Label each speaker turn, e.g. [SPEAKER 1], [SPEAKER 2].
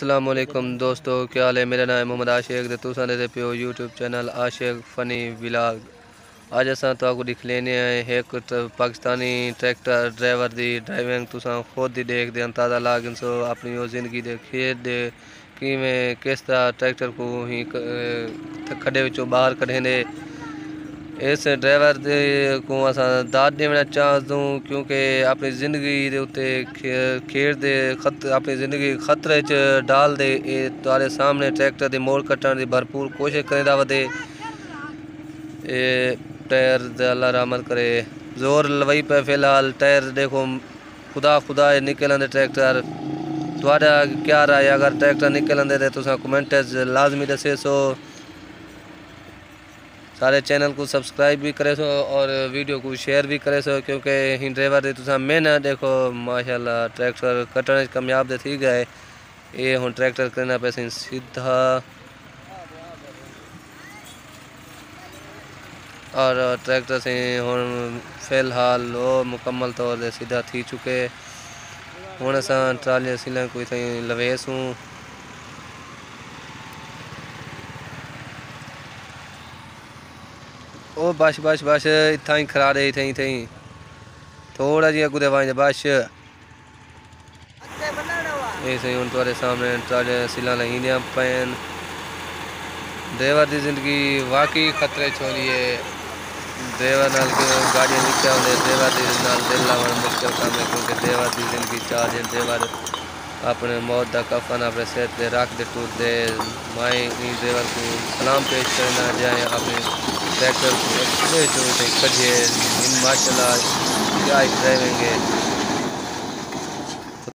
[SPEAKER 1] अस्सलाम वालेकुम दोस्तों, क्या हाल है। मेरा नाम है मोहम्मद आशिक ते तुसां दे पियो यूट्यूब चैनल आशिक फ़नी व्लॉग। अज असां तुहाकू दिख लेने आए एक पाकिस्तानी ट्रैक्टर ड्राइवर दी ड्राइविंग तुसां खुद ही देखदे अंदाज़ा ला सो अपनी ज़िंदगी दे खेत दे किवें किस तरह ट्रैक्टर को ही खड्डे विचों बाहर कढेंदे। इस ड्राइवर को असा दाद देना चाहूँ क्योंकि अपनी ज़िंदगी के उत्ते खेड़ दे अपनी ज़िंदगी खतरे च डाल दे तुम्हारे सामने ट्रैक्टर के मोड़ कट्टण की भरपूर कोशिश करेंदा वधे। टायर अल्लाह रहमत करे जोर लवई पे फिलहाल टायर देखो खुदा खुदा निकल ट्रैक्टर। तुहाडा क्या राय अगर ट्रैक्टर निकल तो तुसां कमेंट लाजमी दसे सो। सारे चैनल को सब्सक्राइब भी करे सो और वीडियो को शेयर भी करे सो क्योंकि ही ड्राइवर दे तुसा मेहनत देखो माशाल्लाह ट्रैक्टर कटने कामयाब तो थी गए। ये हूँ ट्रैक्टर करना पैसे सीधा और ट्रैक्टर से हूँ फिलहाल वो मुकम्मल तौर पर सीधा थी चुके। हूँ अस ट्राली सील कोई थी लवेस हूँ। ओ बश बश बश इतना ही खरा दे थी थी थोड़ा जी अगू दे बश ये सही हूँ तुम्हारे सामने ट्राली सील लगी पैन। ड्राइवर की जिंदगी वाकई खतरे च होनी है। ड्राइवर नाल गाड़ियाँ लिखे होंगे ड्राइवर दिल लाना मुश्किल काम है क्योंकि ड्राइवर की जिंदगी चार दिन ड्राइवर अपने मौत का कफन अपने सेहत पे रख दे टूट दे माए ड्राइवर को सलाम पेश करना जाए अपने ट्रैक्टर को कढ़िए माशाल्लाह क्या ड्राइविंग है।